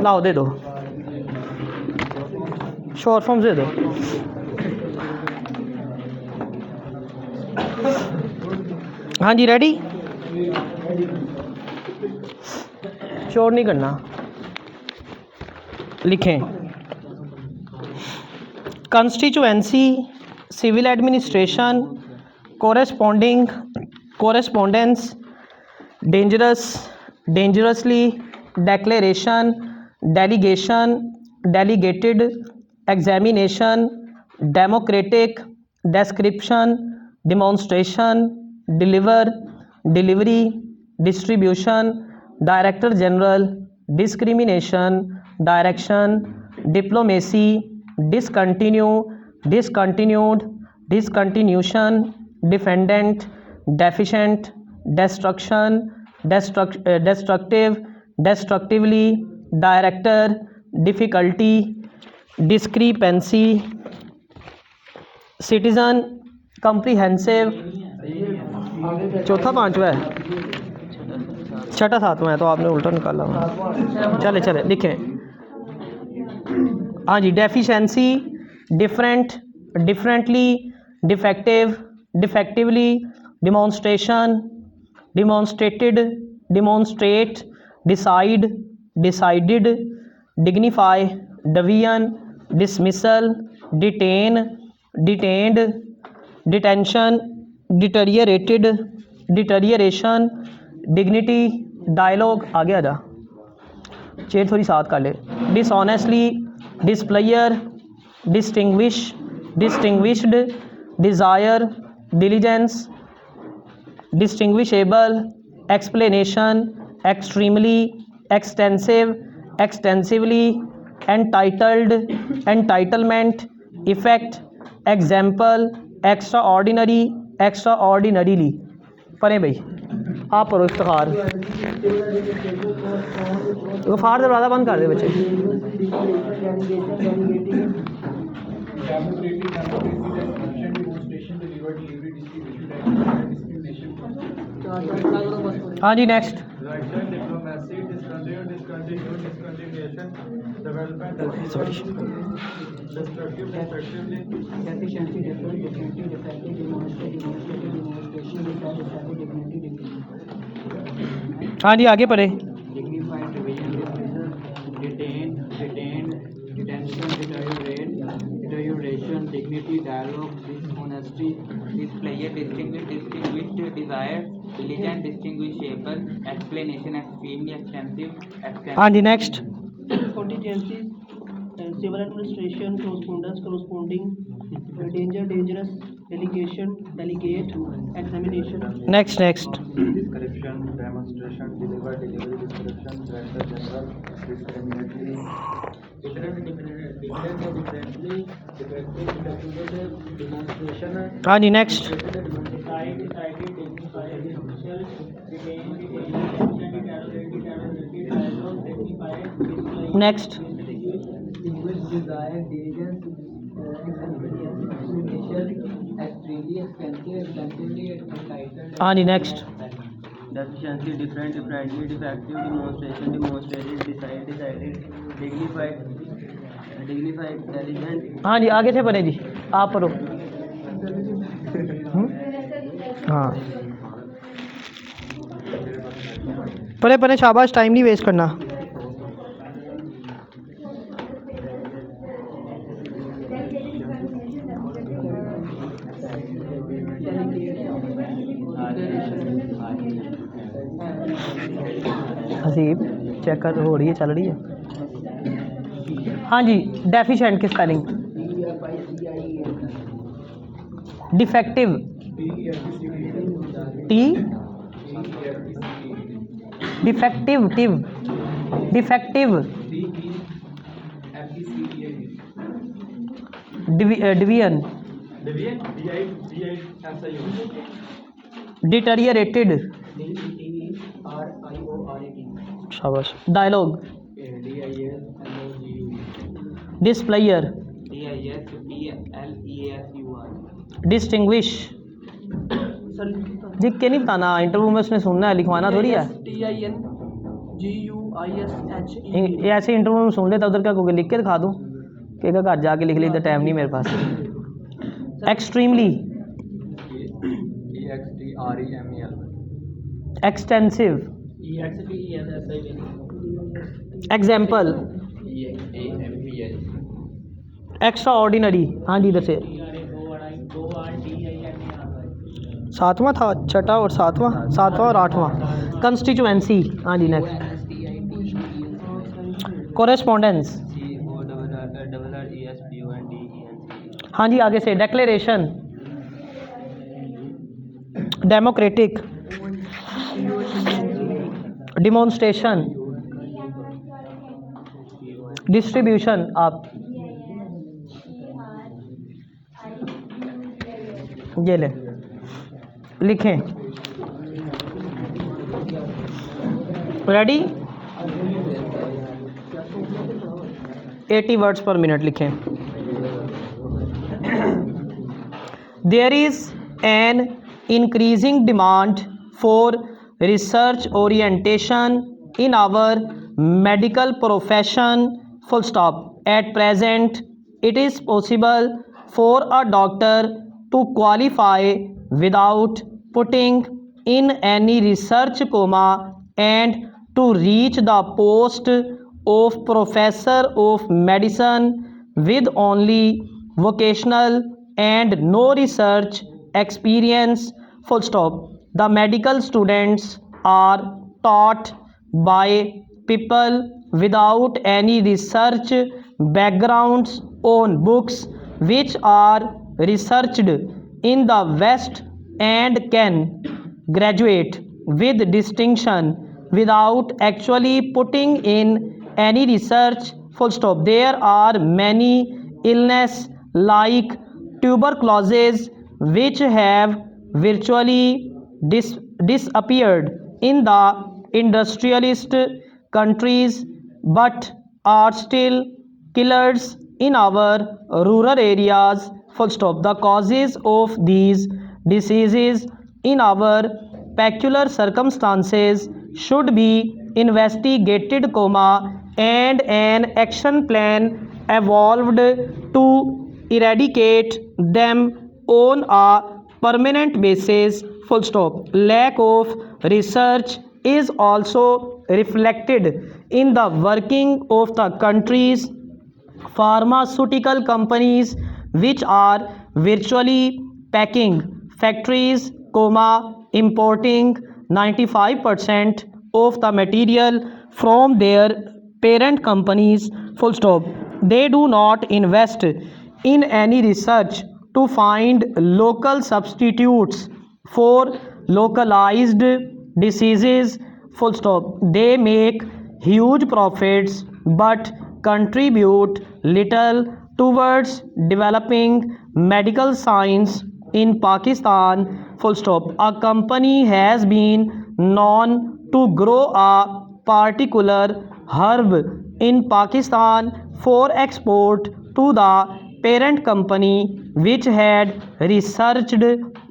लाओ दे दो, short forms they दो। हाँ जी रेडी, शोर नहीं करना। लिखें constituency, civil administration, corresponding, correspondence, dangerous, dangerously, declaration, delegation, delegated, examination, democratic, description, demonstration, deliver, delivery, distribution, director general, discrimination, direction, diplomacy, discontinue, discontinued, discontinuation, defendant, deficient, destruction, destructive, destructively, director, difficulty, discrepancy, citizen, comprehensive, चौथा पांचवा है, छठा सातवां है, तो आपने उल्टा निकाला हुआ। चले चले लिखें। हाँ जी, deficiency, different, differently, defective, defectively, demonstration, demonstrated, demonstrate, decide, decided, dignify, division, dismissal, detain, detained, detention, deteriorated, deterioration, dignity, dialogue। आगे आ जा, चेयर थोड़ी साथ कर ले। dishonestly, displayer, distinguish, distinguished, desire, diligence, distinguishable, explanation, extremely, extensive, extensively, entitled, entitlement, effect, example, extraordinary, extraordinarily। पढ़ें भाई, आप पढ़ो इफ्तिखार। गफ़ार दरवाज़ा बंद कर दे बच्चे। हाँ जी नेक्स्ट। हाँ जी आगे पढ़े। Deterioration, dignity, dialogue, dishonesty, displayer, distinguished, desire, diligent, distinguishable, explanation, extremely, extensive, हाँ जी next. contingencies, civil administration, correspondence, corresponding, danger, dangerous, delegation, delegate, examination. Next next. description, demonstration, deliver, delivery, description, director general, discriminatory, differently, defective, demonstration, हाँ जी next. decide, decided, dignify, dismissal, detain, detained, deteriorated, dialogue, dignify, display, next. distinguish, desire, diligence, examination, extremely, expensive, extensively, entitled. हाँ जी next. Deficiency, different, differently, defective, demonstration, demonstrated, decide, decided, dignified, dignified, diligent. हाँ जी आगे से पढ़े जी, आप पढ़ो। हाँ पढ़े पढ़े, शाबाश, टाइम नहीं वेस्ट करना। हसीब चेक कर, हो रही है, चल रही है। हाँ जी, डेफिशिएंट की spelling. Defective, T, defective, टिव, defective, division, डिटेरियोरेटेड, शाबाश। Dialogue, डिस्प्लेयर, distinguish. जी के नहीं बताना, इंटरव्यू में उसने सुनना है, लिखवाना थोड़ी है। TINGUISH ISHE ये ऐसे इंटरव्यू में सुन लेता, उधर क्या गूगल लिख के दिखा दूँ कि घर जाके लिख ली, तो टाइम नहीं मेरे पास। Extremely, extensive, example, extraordinary. हाँ जी, इधर से सातवां था, छठा और सातवां और आठवां। कंस्टिट्यूएंसी, हाँ जी नेक्स्ट। कोरेस्पोंडेंस, हाँ जी आगे से। Declaration, democratic, demonstration, distribution. आप ये ले लिखें। रेडी? 80 वर्ड्स पर मिनट लिखें। There is an increasing demand for research orientation in our medical profession, full stop. At present, it is possible for a doctor to qualify without putting in any research comma and to reach the post of professor of medicine with only vocational and no research experience, full stop. The medical students are taught by people without any research backgrounds on books which are researched in the West and can graduate with distinction without actually putting in any research, full stop. There are many illness like tuberculosis which have virtually disappeared in the industrialist countries but are still killers in our rural areas, full stop. The causes of these diseases in our peculiar circumstances should be investigated, comma, and an action plan evolved to eradicate them on a permanent basis, full stop. Lack of research is also reflected in the working of the country's pharmaceutical companies which are virtually packing factories, comma, importing 95% of the material from their parent companies, full stop. They do not invest in any research to find local substitutes for localized diseases, full stop. They make huge profits but contribute little towards developing medical science in Pakistan, full stop. A company has been known to grow a particular herb in Pakistan for export to the parent company which had researched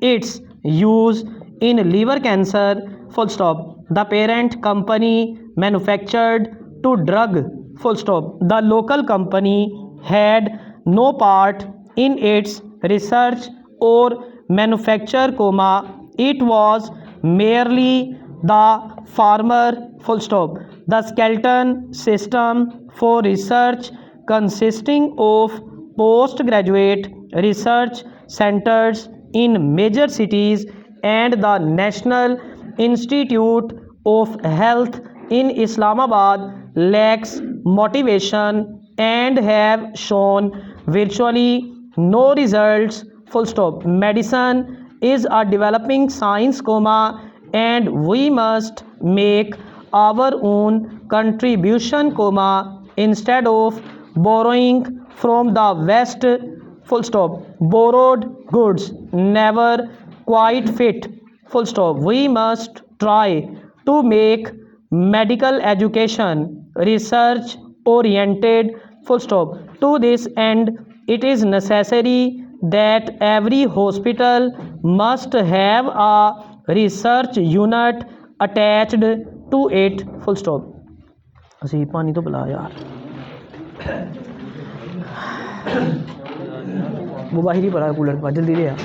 its use in liver cancer, full stop. The parent company manufactured to drug, full stop. The local company had no part in its research or manufacture, comma, it was merely the farmer, full stop. The skeleton system for research consisting of postgraduate research centers in major cities and the National Institute of Health in Islamabad lacks motivation and have shown virtually no results, full stop. Medicine is a developing science, comma, and we must make our own contribution, comma, instead of borrowing from the West, full stop. Borrowed goods never quite fit, full stop. We must try to make medical education research oriented, full stop. To this end, it is necessary that every hospital must have a research unit attached to it, full stop. Haseeb पानी तो पिला यार, वो बाहर ही पड़ा है cooler के पास, जल्दी ले आ।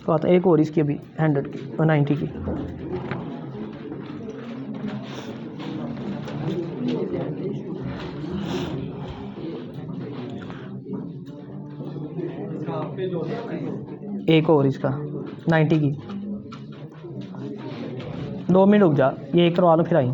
तो एक और इसकी अभी 100 की और 90 की। एक और इसका 90 की। 2 मिनट रुक जा, ये एक करवा लो फिर आई।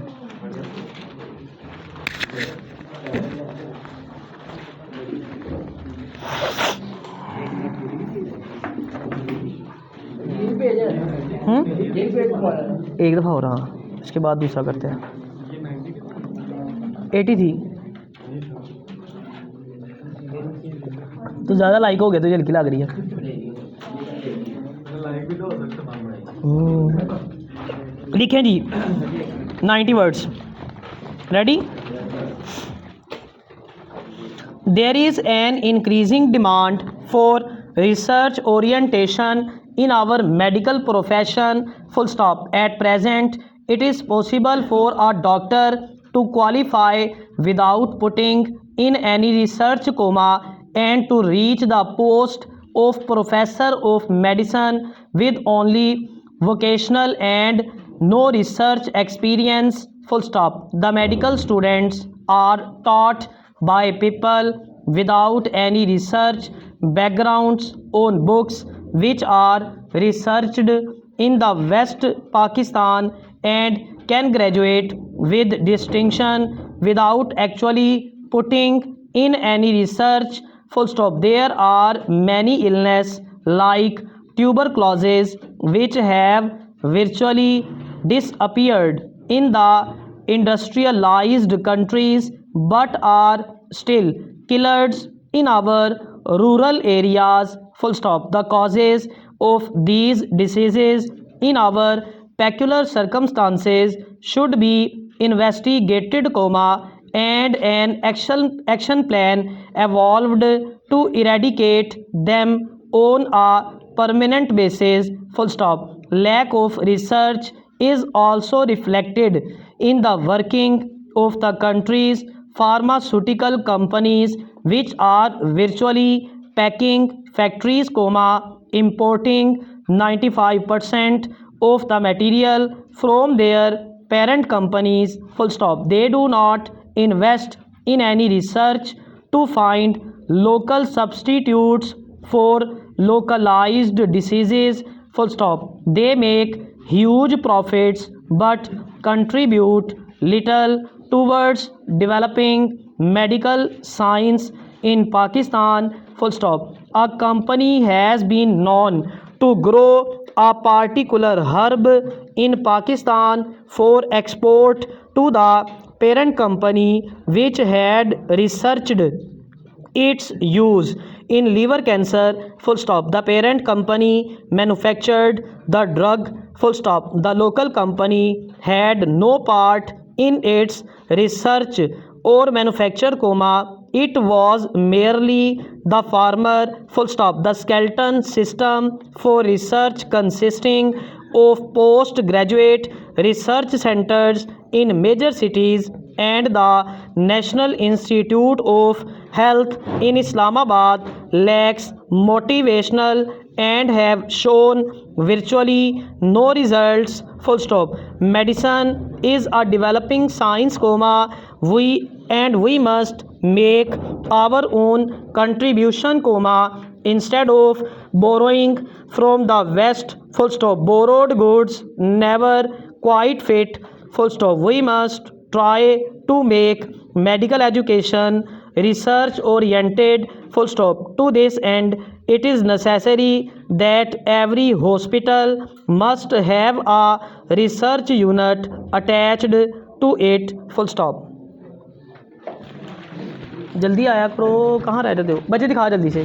एक दफ़ा हो रहा, इसके बाद दूसरा करते हैं। 80 थी तो ज़्यादा लाइक हो गया तो हल्की लग रही है। लिखें जी 90 words, ready. There is an increasing demand for research orientation in our medical profession, full stop. At present, it is possible for a doctor to qualify without putting in any research comma and to reach the post of professor of medicine with only vocational and no research experience, full stop. The medical students are taught by people without any research backgrounds on books which are researched in the West Pakistan and can graduate with distinction without actually putting in any research, full stop. There are many illnesses like tuberculosis which have virtually disappeared in the industrialized countries but are still killers in our rural areas, full stop. The causes of these diseases in our peculiar circumstances should be investigated, comma, and an action plan evolved to eradicate them on a permanent basis, full stop. Lack of research is also reflected in the working of the country's pharmaceutical companies which are virtually packing factories, comma, importing 95% of the material from their parent companies, full stop. They do not invest in any research to find local substitutes for localized diseases, full stop. They make huge profits but contribute little towards developing medical science in Pakistan, full stop. A company has been known to grow a particular herb in Pakistan for export to the parent company which had researched its use in liver cancer, full stop. The parent company manufactured the drug, full stop. The local company had no part in its research or manufacture, comma, it was merely the farmer, full stop. The skeleton system for research consisting of postgraduate research centers in major cities and the National Institute of Health in Islamabad lacks motivational and have shown virtually no results, full stop. Medicine is a developing science, comma, we must make our own contribution, comma, instead of borrowing from the West, full stop. Borrowed goods never quite fit, full stop. We must try to make medical education research oriented, full stop. To this end, it is necessary that every hospital must have a research unit attached to it, full stop. जल्दी आया करो, कहाँ रह जाते हो बच्चे, दिखा जल्दी से।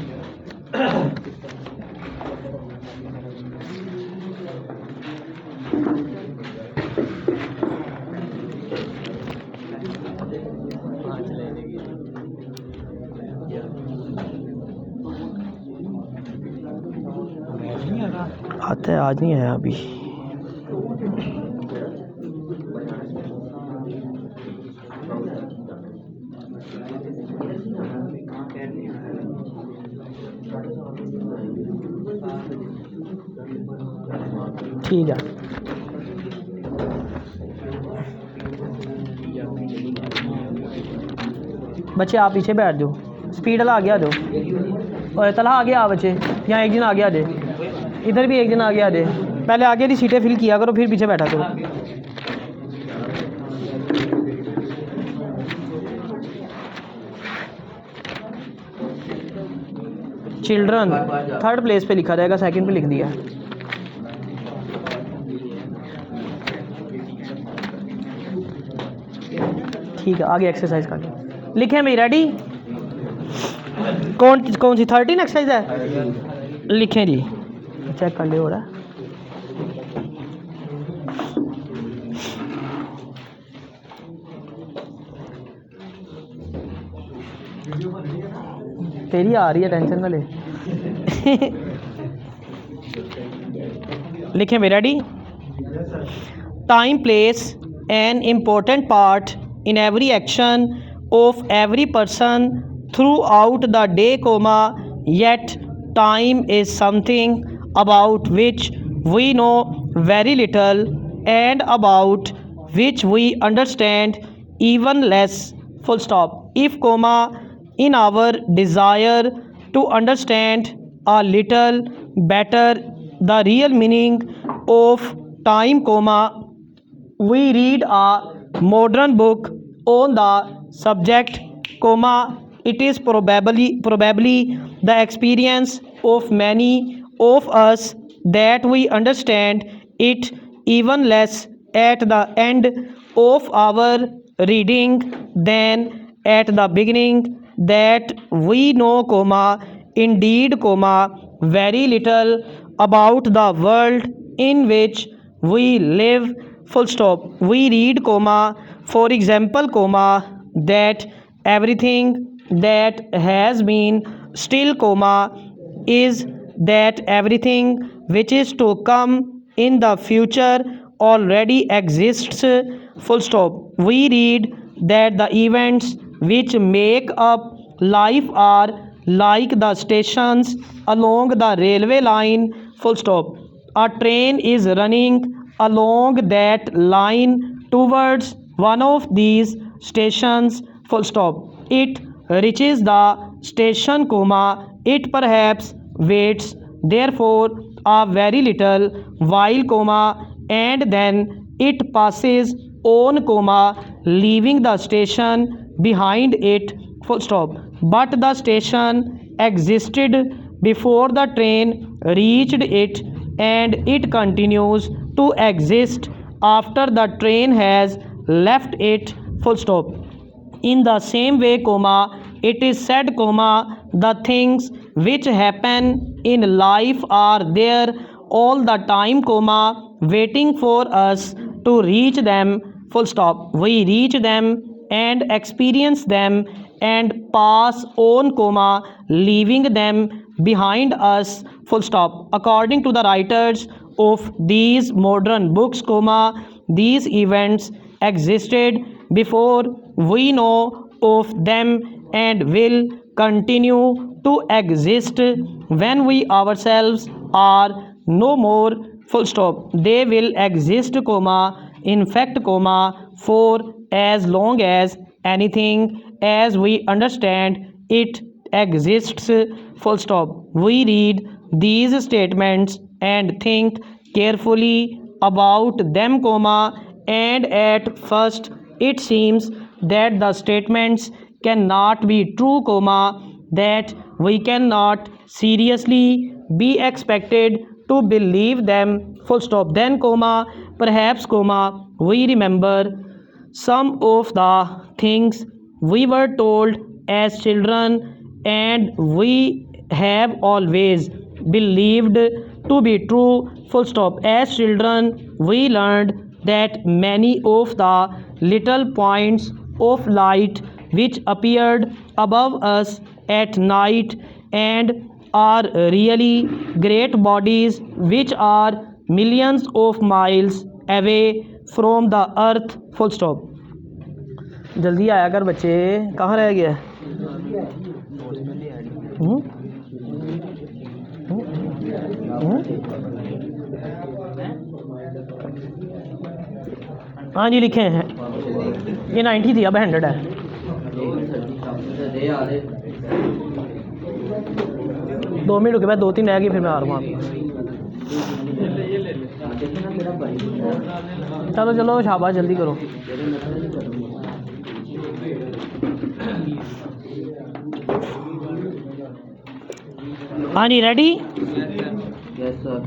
आता है, आज नहीं आया अभी। ठीक है। बच्चे आप पीछे बैठ जाओ, स्पीड वाला आगे आ जाओ। और तला आगे आ बच्चे, यहाँ एक दिन आगे आ दे, इधर भी एक दिन आगे आ दे। पहले आगे की सीटें फिल किया करो, फिर पीछे बैठा करो। चिल्ड्रन 3rd प्लेस पे लिखा जाएगा, 2nd पे लिख दिया। ठीक है, आगे एक्सरसाइज कर लो। लिखें भाई, रेडी? कौन सी 13 एक्सरसाइज है? लिखें जी, चेक कर ले हो रहा है। तेरी आ रही है, टेंशन ना ले। लिखें भाई, ready? Time place an important part in every action of every person throughout the day, yet time is something about which we know very little and about which we understand even less, full stop. If in our desire to understand a little better the real meaning of time, we read a modern book on the subject, it is probably the experience of many of us that we understand it even less at the end of our reading than at the beginning, that we know, indeed, very little about the world in which we live, full stop. We read, for example, that everything that has been still, is that everything which is to come in the future already exists, full stop. We read that the events which make up life are like the stations along the railway line, full stop. A train is running along that line towards one of these stations, full stop. It reaches the station, it perhaps waits therefore a very little while, and then it passes on, leaving the station behind it, full stop. But the station existed before the train reached it, and it continues to exist after the train has left it, full stop. In the same way, it is said, the things which happen in life are there all the time, waiting for us to reach them, full stop. We reach them and experience them and pass on, leaving them behind us, full stop. According to the writers of these modern books, these events existed before we know of them and will continue to exist when we ourselves are no more, full stop. They will exist, in fact, for as long as anything as we understand it exists, full stop. We read these statements and think carefully about them, and at first it seems that the statements cannot be true, that we cannot seriously be expected to believe them, full stop. Then, perhaps, we remember some of the things we were told as children and we have always believed to be true, full stop. As children, we learned that many of the little points of light which appeared above us at night and are really great bodies which are millions of miles away from the earth, full stop. जल्दी आया कर बच्चे, कहाँ रह गया? हाँ जी लिखे हैं, ये 90 थी अब 100 है। दो मिनट के बाद 2-3 रह गई फिर मैं आ रहा हूँ आपको। चलो चलो शाबाश जल्दी करो। हाँ जी ready. Yes, sir.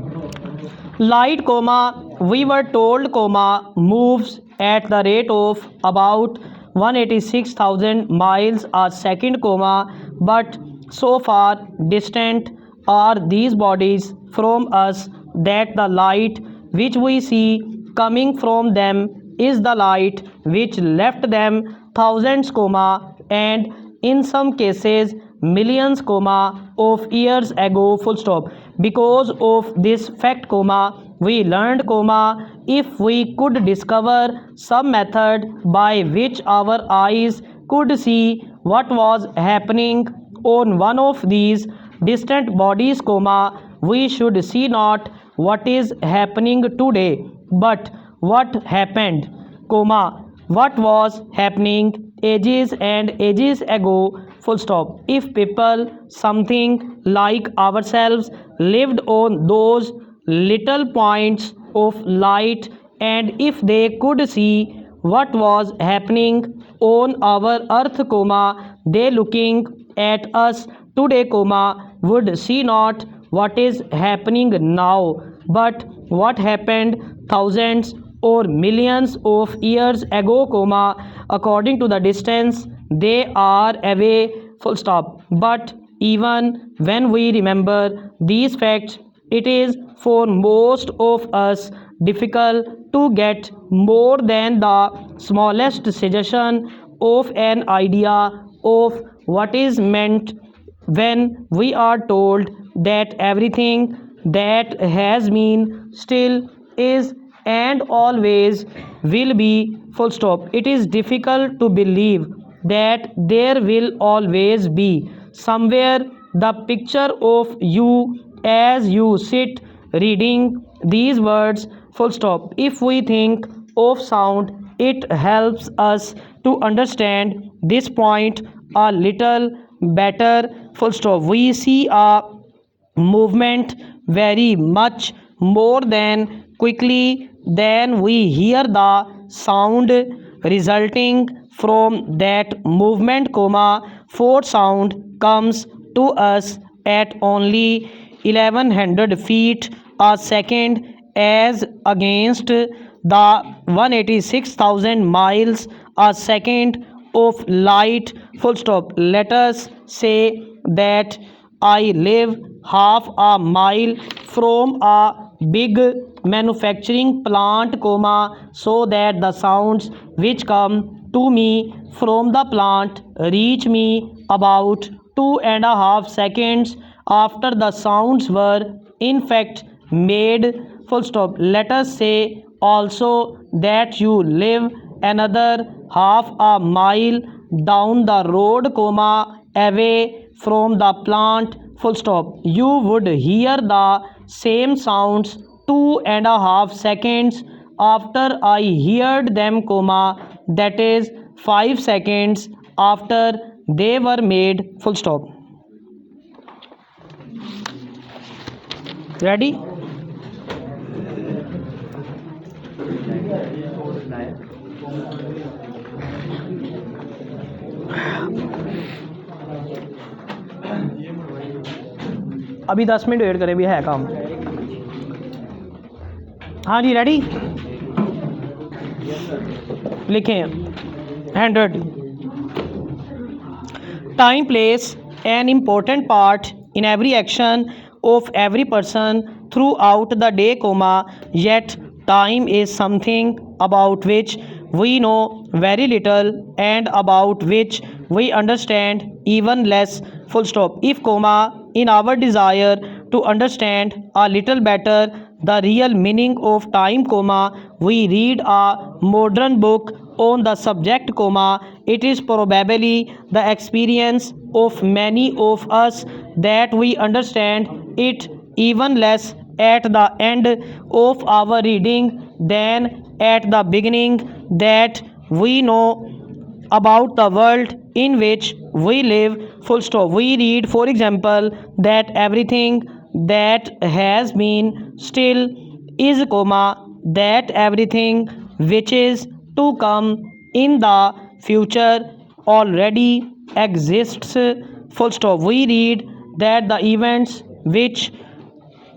Light comma, we were told comma moves at the rate of about 186,000 miles a second comma, but so far distant are these bodies from us that the light which we see coming from them is the light which left them thousands comma, and in some cases millions comma of years ago full stop. Because of this fact comma, we learned comma, if we could discover some method by which our eyes could see what was happening on one of these distant bodies comma, we should see not what is happening today but what happened comma, what was happening ages and ages ago full stop. If people something like ourselves lived on those little points of light, and if they could see what was happening on our earth comma, they looking at us today comma would see not what is happening now but what happened thousands or millions of years ago comma, according to the distance they are away full stop. But even when we remember these facts, it is for most of us difficult to get more than the smallest suggestion of an idea of what is meant when we are told that everything that has been, still is, and always will be full stop. It is difficult to believe that there will always be somewhere the picture of you as you sit reading these words full stop. If we think of sound, it helps us to understand this point a little better full stop. We see a movement very much more than quickly than we hear the sound resulting from that movement comma, for sound comes to us at only 1100 feet a second as against the 186,000 miles a second of light full stop. Let us say that I live half a mile from a big manufacturing plant comma, so that the sounds which come to me from the plant reach me about 2.5 seconds after the sounds were in fact made full stop. Let us say also that you live another half a mile down the road comma, away from the plant full stop. You would hear the same sounds 2.5 seconds after I heard them comma, that is 5 seconds after they were made full stop. Ready? अभी 10 minute wait करें, भी है काम। हाँ जी ready, लिखें 100। Time place an important part in every action of every person throughout the day comma, yet time is something about which we know very little and about which we understand even less full stop. If comma, in our desire to understand a little better the real meaning of time comma, we read a modern book on the subject comma, it is probably the experience of many of us that we understand it even less at the end of our reading than at the beginning that we know about the world in which we live, full stop. We read, for example, that everything that has been still is, comma, that everything which is to come in the future already exists, full stop. We read that the events which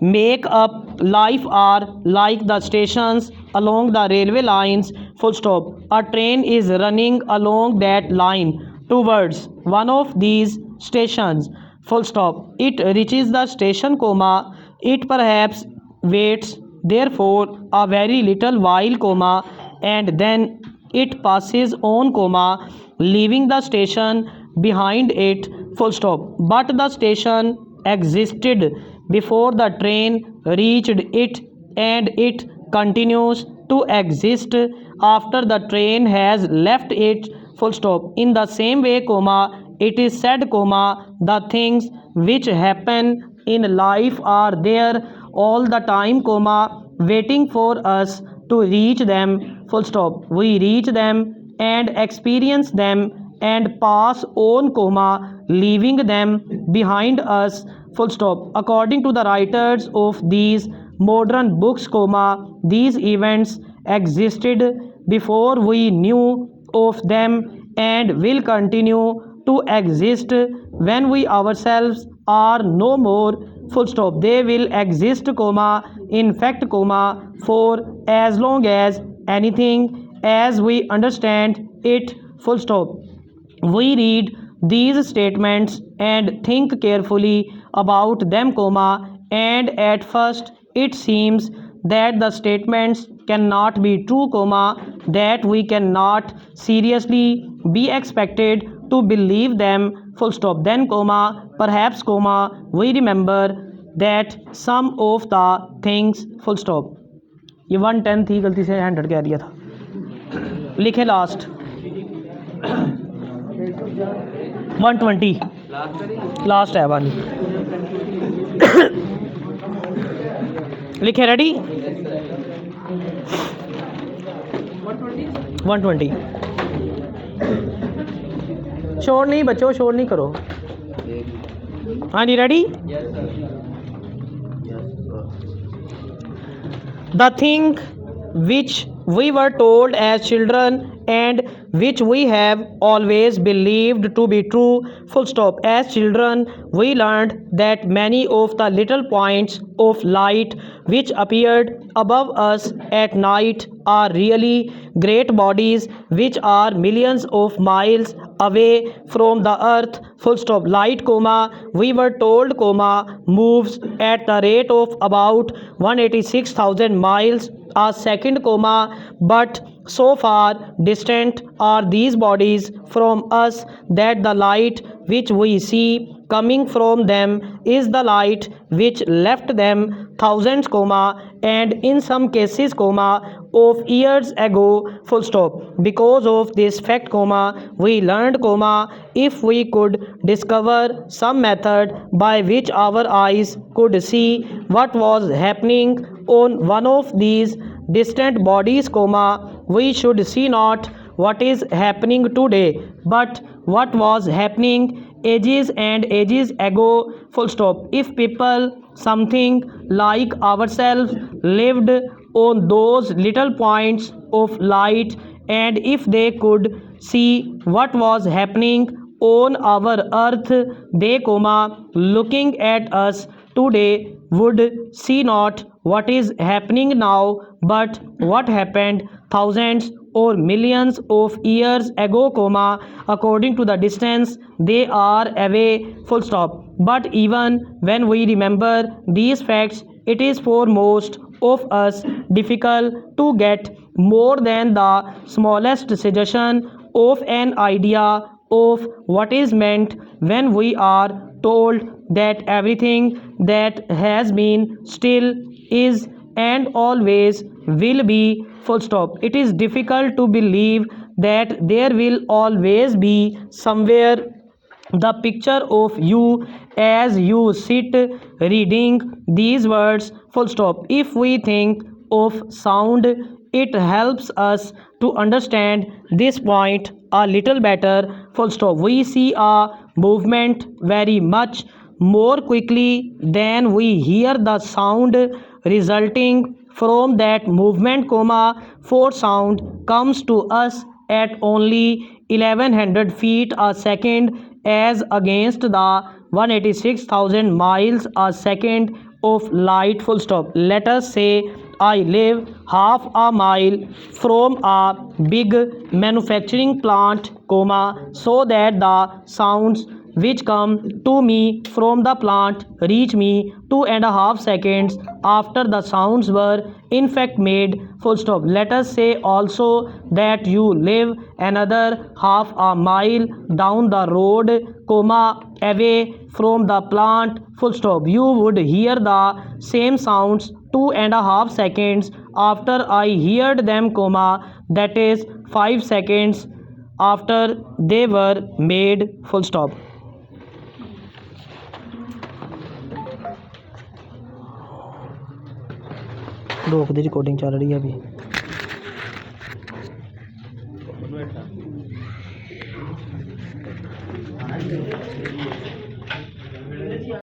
make up life are like the stations along the railway lines, full stop. A train is running along that line towards one of these stations, full stop. It reaches the station, comma, it perhaps waits there for a very little while, comma, and then it passes on, comma, leaving the station behind it, full stop. But the station existed before the train reached it, and it continues to exist after the train has left it, full stop. In the same way, comma, it is said, comma, the things which happen in life are there all the time, comma, waiting for us to reach them, full stop. We reach them and experience them and pass on, comma, leaving them behind us, full stop. According to the writers of these modern books, comma, these events existed before we knew of them and will continue to exist when we ourselves are no more, full stop. They will exist, comma, in fact, comma, for as long as anything as we understand it, full stop. We read these statements and think carefully about them, comma, and at first it seems that the statements cannot be true, comma, that we cannot seriously be expected to believe them, full stop. Then, comma, perhaps, comma, we remember that some of the things, full stop. ये 110 थी, गलती से 100 कह दिया था, लिखे last 120 last है वाली लिखे रेडी 120 शोर नहीं बच्चों, शोर नहीं करो। हाँ जी ready. The thing which we were told as children and which we have always believed to be true, full stop. As children, we learned that many of the little points of light which appeared above us at night are really great bodies which are millions of miles away from the earth, full stop. Light, comma, we were told, comma, moves at the rate of about 186,000 miles a second, comma, but so far distant are these bodies from us that the light which we see coming from them is the light which left them thousands, comma, and in some cases, comma, of years ago, full stop. Because of this fact, comma, we learned, comma, if we could discover some method by which our eyes could see what was happening on one of these distant bodies, comma, we should see not what is happening today, but what was happening ages and ages ago, full stop. If people, something like ourselves, lived on those little points of light, and if they could see what was happening on our earth, they, comma, looking at us today, would see not what is happening now, but what happened thousands or millions of years ago, comma, according to the distance they are away, full stop. But even when we remember these facts, it is for most of us difficult to get more than the smallest suggestion of an idea of what is meant when we are told that everything that has been, still is, and always will be, full stop. It is difficult to believe that there will always be somewhere the picture of you as you sit reading these words, full stop. If we think of sound it helps us to understand this point a little better. Full stop. We see a movement very much more quickly than we hear the sound resulting from that movement, comma, for sound comes to us at only 1100 feet a second as against the 186,000 miles a second of light. Full stop. Let us say I live half a mile from a big manufacturing plant, comma, so that the sounds which come to me from the plant reach me 2.5 seconds after the sounds were in fact made. Full stop. Let us say also that you live another half a mile down the road, comma, away from the plant. Full stop. You would hear the same sounds 2.5 seconds after I heard them, comma, that is 5 seconds after they were made. Full stop. रोक दी, recording चल रही है अभी।